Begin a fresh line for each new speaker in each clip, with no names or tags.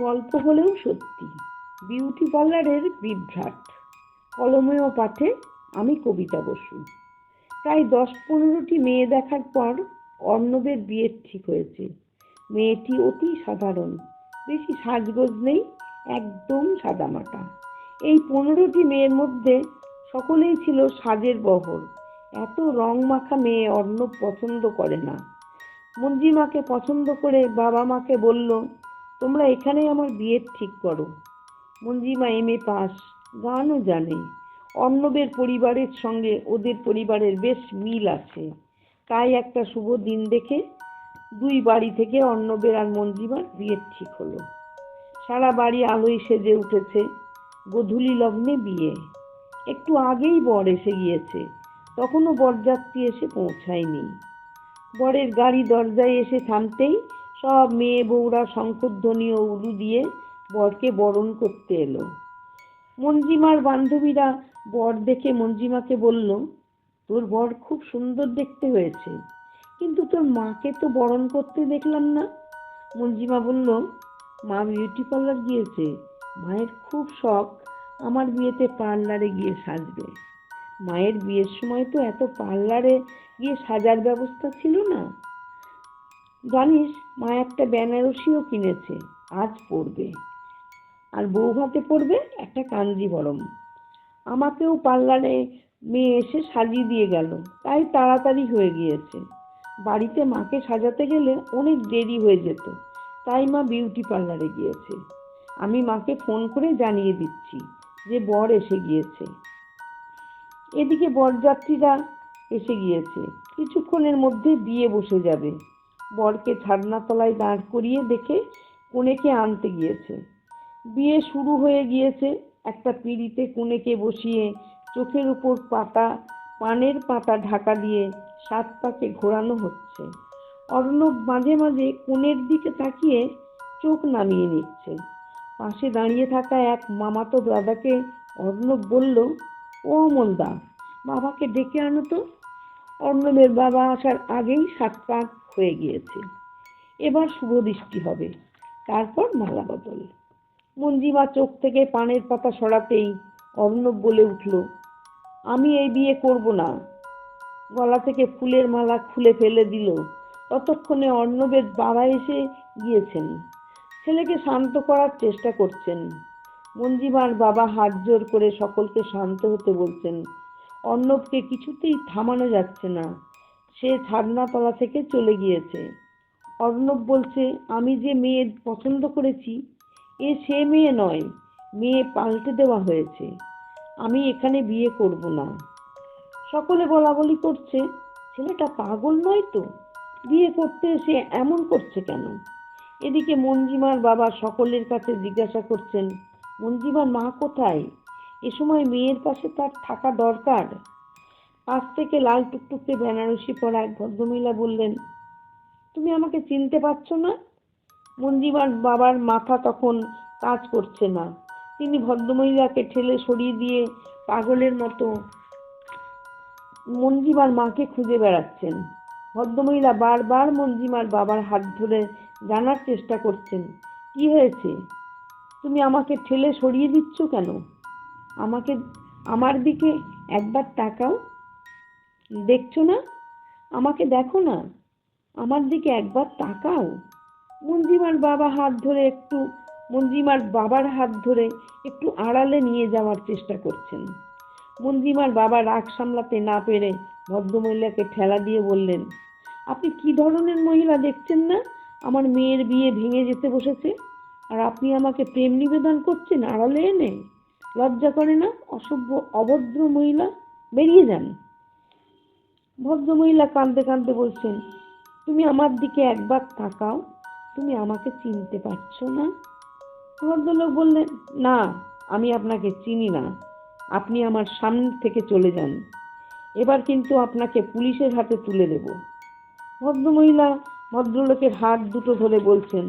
গল্প হলেও সত্যি। বিউটি পার্লারের বিভ্রাট। কলমেও পাঠে আমি কবিতা বসু। প্রায় 10-15টি মেয়ে দেখার পর অর্ণবের বিয়ে ঠিক হয়েছে। মেয়েটি অতি সাধারণ, বেশি সাজগোজ নেই, একদম সাদামাটা। এই 15টি মেয়ের মধ্যে সকলেই ছিল সাজের বহর। এত রং মাখা মেয়ে অর্ণব পছন্দ করে না। মঞ্জিমাকে পছন্দ করে বাবা মাকে বলল, তোমরা এখানেই আমার বিয়ের ঠিক করো। মঞ্জিমা MA পাস, গানও জানে। অর্ণবের পরিবারের সঙ্গে ওদের পরিবারের বেশ মিল আছে। তাই একটা শুভ দিন দেখে দুই বাড়ি থেকে অর্ণবের আর মঞ্জিমার বিয়ের ঠিক হলো। সারা বাড়ি আলোয় সেজে উঠেছে। গোধূলি লগ্নে বিয়ে। একটু আগেই বর এসে গিয়েছে, তখনও বরযাত্রী এসে পৌঁছায়নি। বরের গাড়ি দরজায় এসে থামতেই সব মেয়ে বউরা শঙ্খধ্বনি ও উলু দিয়ে বরকে বরণ করতে এলো। মঞ্জিমার বান্ধবীরা বর দেখে মঞ্জিমাকে বলল, তোর বর খুব সুন্দর দেখতে হয়েছে, কিন্তু তোর মাকে তো বরণ করতে দেখলাম না। মঞ্জিমা বলল, মা বিউটি পার্লার গিয়েছে। মায়ের খুব শখ আমার বিয়েতে পার্লারে গিয়ে সাজবে। মায়ের বিয়ের সময় তো এত পার্লারে গিয়ে সাজার ব্যবস্থা ছিল না। জানিস, মা একটা বেনারসিও কিনেছে, আজ পরবে। আর বউ ভাতে পরবে একটা কাঞ্জিভরম। আমাকেও পার্লারে মেয়ে এসে সাজিয়ে দিয়ে গেল, তাই তাড়াতাড়ি হয়ে গিয়েছে। বাড়িতে মাকে সাজাতে গেলে অনেক দেরি হয়ে যেত, তাই মা বিউটি পার্লারে গিয়েছে। আমি মাকে ফোন করে জানিয়ে দিচ্ছি যে বর এসে গিয়েছে। এদিকে বরযাত্রীরা এসে গিয়েছে, কিছুক্ষণের মধ্যে বিয়ে বসে যাবে। বরকে ছাদনাতলায় দাঁড় করিয়ে দেখে কনেকে আনতে গিয়েছে। বিয়ে শুরু হয়ে গিয়েছে। একটা পিঁড়িতে কনেকে বসিয়ে চোখের উপর পানের পাতা ঢাকা দিয়ে 7 পাকে ঘোরানো হচ্ছে। অর্ণব মাঝে মাঝে কনের দিকে তাকিয়ে চোখ নামিয়ে নিচ্ছে। পাশে দাঁড়িয়ে থাকা এক মামাতো দাদাকে অর্ণব বলল, ও মোলদা, বাবাকে ডেকে আনো তো। অর্ণবের বাবা আসার আগেই 7 পাক হয়ে গিয়েছে। এবার শুভ দৃষ্টি হবে, তারপর মালা বদল। মঞ্জিমা চোখ থেকে পানের পাতা সরাতেই অর্ণব বলে উঠল, আমি এই বিয়ে করব না। গলা থেকে ফুলের মালা খুলে ফেলে দিল। ততক্ষণে অর্ণবের বাবা এসে গিয়েছেন। ছেলেকে শান্ত করার চেষ্টা করছেন। মঞ্জিমার বাবা হাত জোর করে সকলকে শান্ত হতে বলছেন। অর্ণবকে কিছুতেই থামানো যাচ্ছে না। সে ছাদনাতলা থেকে চলে গিয়েছে। অর্ণব বলছে, আমি যে মেয়ে পছন্দ করেছি এ সে মেয়ে নয়, মেয়ে পাল্টে দেওয়া হয়েছে। আমি এখানে বিয়ে করব না। সকলে বলাবলি করছে, ছেলেটা পাগল নয় তো, বিয়ে করতে এসে এমন করছে কেন? এদিকে মঞ্জিমার বাবা সকলের কাছে জিজ্ঞাসা করছেন, মঞ্জিমার মা কোথায়? এ সময় মেয়ের পাশে তার থাকা দরকার। পাশ থেকে লাল টুকটুকে বেনারসি পরা এক ভদ্রমহিলা বললেন, তুমি আমাকে চিনতে পারছো না? মঞ্জিমার বাবার মাথা তখন কাজ করছে না। তিনি ভদ্রমহিলাকে ঠেলে সরিয়ে দিয়ে পাগলের মতো মঞ্জিমার মাকে খুঁজে বেড়াচ্ছেন। ভদ্রমহিলা বারবার মঞ্জিমার বাবার হাত ধরে জানার চেষ্টা করছেন, কি হয়েছে? তুমি আমাকে ঠেলে সরিয়ে দিচ্ছ কেন? আমার দিকে একবার তাকাও, দেখছো না? আমাকে দেখো না, আমার দিকে একবার তাকাও। মঞ্জিমার বাবার হাত ধরে একটু আড়ালে নিয়ে যাওয়ার চেষ্টা করছেন। মঞ্জিমার বাবা রাগ সামলাতে না পেরে ভদ্রমহিলাকে ঠেলা দিয়ে বললেন, আপনি কি ধরনের মহিলা দেখছেন না? আমার মেয়ের বিয়ে ভেঙে যেতে বসেছে, আর আপনি আমাকে প্রেম নিবেদন করছেন আড়ালে এনে? লজ্জা করে না? অসভ্য অভদ্র মহিলা, বেরিয়ে যান। ভদ্রমহিলা কাঁদতে কাঁদতে বলছেন, তুমি আমার দিকে একবার তাকাও, তুমি আমাকে চিনতে পারছো না? ভদ্রলোক বললেন, না, আমি আপনাকে চিনি না, আপনি আমার সামনে থেকে চলে যান, এবার কিন্তু আপনাকে পুলিশের হাতে তুলে দেব। ভদ্রমহিলা ভদ্রলোকের হাত দুটো ধরে বলছেন,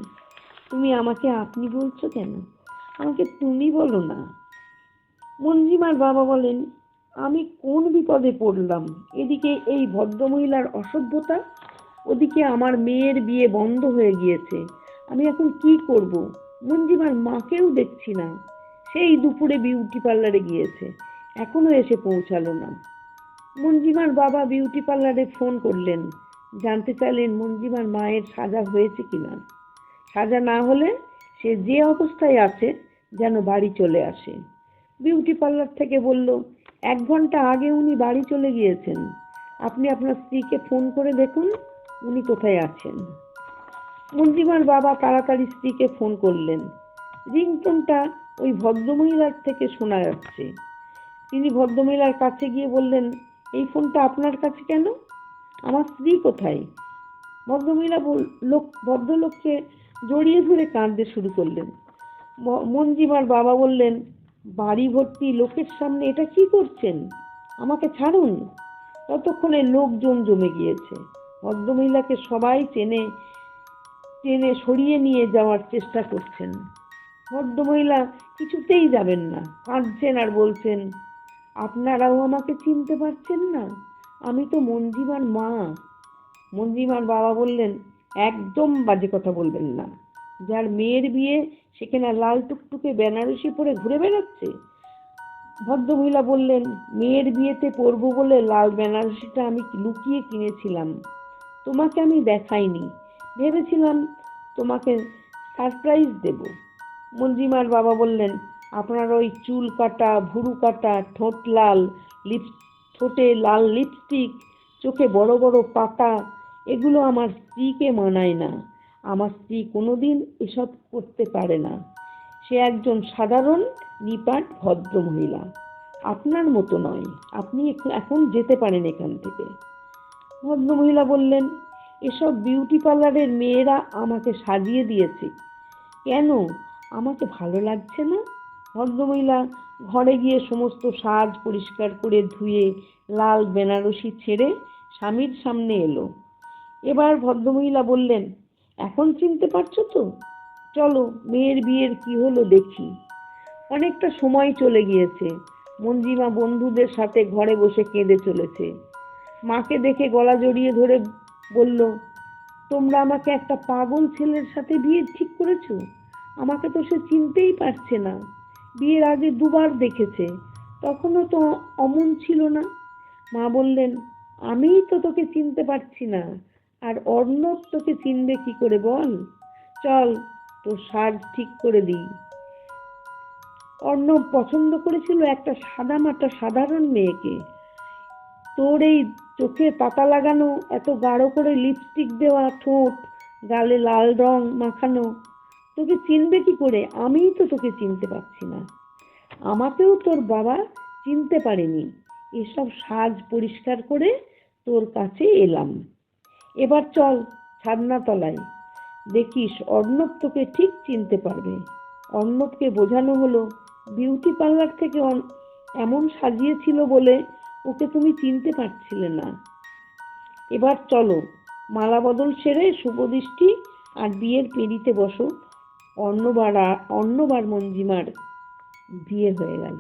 তুমি আমাকে আপনি বলছো কেন? আমাকে তুমি বলো না। মঞ্জিমার বাবা বলেন, আমি কোন বিপদে পড়লাম? এদিকে এই ভদ্রমহিলার অসভ্যতা, ওদিকে আমার মেয়ের বিয়ে বন্ধ হয়ে গিয়েছে, আমি এখন কি করব? মঞ্জিমার মাকেও দেখছি না। সেই দুপুরে বিউটি পার্লারে গিয়েছে, এখনো এসে পৌঁছালো না। মঞ্জিমার বাবা বিউটি পার্লারে ফোন করলেন, জানতে চাইলেন মঞ্জিমার মায়ের সাজা হয়েছে কিনা। সাজা না হলে সে যে অবস্থায় আছে যেন বাড়ি চলে আসে। বিউটি পার্লার থেকে বলল, 1 ঘন্টা আগে উনি বাড়ি চলে গিয়েছেন। আপনি আপনার স্ত্রীকে ফোন করে দেখুন উনি কোথায় আছেন। মঞ্জিমার বাবা তাড়াতাড়ি স্ত্রীকে ফোন করলেন। রিংটোনটা ওই ভদ্রমহিলার থেকে শোনা যাচ্ছে। তিনি ভদ্রমহিলার কাছে গিয়ে বললেন, এই ফোনটা আপনার কাছে কেন? আমার স্ত্রী কোথায়? ভদ্রমহিলা ভদ্রলোককে জড়িয়ে ধরে কাঁদতে শুরু করলেন। মঞ্জিমার বাবা বললেন, বাড়ি ভর্তি লোকের সামনে এটা কি করছেন? আমাকে ছাড়ুন। ততক্ষণে লোকজন জমে গিয়েছে। ভদ্রমহিলাকে সবাই টেনে টেনে সরিয়ে নিয়ে যাওয়ার চেষ্টা করছেন। ভদ্রমহিলা কিছুতেই যাবেন না, কাঁদছেন আর বলছেন, আপনারাও আমাকে চিনতে পারছেন না? আমি তো মঞ্জিমার মা। মঞ্জিমার বাবা বললেন, একদম বাজে কথা বলবেন না। যার মেয়ের বিয়ে সে কিনা লাল টুকটুকে বেনারসি পরে ঘুরে বেড়াচ্ছে। ভদ্রমহিলা বললেন, মেয়ের বিয়েতে পরবো বলে লাল বেনারসিটা আমি লুকিয়ে কিনেছিলাম, তোমাকে আমি দেখাইনি, ভেবেছিলাম তোমাকে সারপ্রাইজ দেব। মঞ্জিমার বাবা বললেন, আপনার ওই চুল কাটা, ভুরু কাটা, ঠোঁট লাল, ঠোঁটে লাল লিপস্টিক, চোখে বড় বড় পাতা, এগুলো আমার স্ত্রীকে মানায় না। আমার স্ত্রী কোনোদিন এসব করতে পারে না। সে একজন সাধারণ নিপাট ভদ্র মহিলা, আপনার মতো নয়। আপনি এখন যেতে পারেন এখান থেকে। ভদ্রমহিলা বললেন, এসব বিউটি পার্লারের মেয়েরা আমাকে সাজিয়ে দিয়েছে, কেন আমাকে ভালো লাগছে না? ভদ্রমহিলা ঘরে গিয়ে সমস্ত সাজ পরিষ্কার করে ধুয়ে লাল বেনারসি ছেড়ে স্বামীর সামনে এলো। এবার ভদ্রমহিলা বললেন, এখন চিনতে পারছো তো? চলো মেয়ের বিয়ের কি হলো দেখি। অনেকটা সময় চলে গিয়েছে। মঞ্জিমা বন্ধুদের সাথে ঘরে বসে কেঁদে চলেছে। মাকে দেখে গলা জড়িয়ে ধরে বলল, তোমরা আমাকে একটা পাগল ছেলের সাথে বিয়ে ঠিক করেছো। আমাকে তো সে চিনতেই পারছে না। বিয়ের আগে 2বার দেখেছে, তখনও তো অমন ছিল না। মা বললেন, আমিই তো তোকে চিনতে পারছি না, আর অর্ণব তোকে চিনবে কি করে বল? চল তোর সাজ ঠিক করে দিই। অর্ণব পছন্দ করেছিল একটা সাদামাটা সাধারণ মেয়েকে। তোর এই চোখে পাতা লাগানো, এত গাঢ় করে লিপস্টিক দেওয়া ঠোঁট, গালে লাল রং মাখানো, তোকে চিনবে কি করে? আমিই তো তোকে চিনতে পারছি না। আমাকেও তোর বাবা চিনতে পারেনি। এসব সাজ পরিষ্কার করে তোর কাছে এলাম। এবার চল ছাদনাতলায়, দেখিস অর্ণব তোকে ঠিক চিনতে পারবে। অর্ণবকে বোঝানো হলো, বিউটি পার্লার থেকে এমন সাজিয়েছিল বলে ওকে তুমি চিনতে পারছিলে না। এবার চলো মালা বদল সেরে শুভদৃষ্টি আর বিয়ের পিঁড়িতে বসো। অর্ণব আর মঞ্জিমার বিয়ে হয়ে গেল।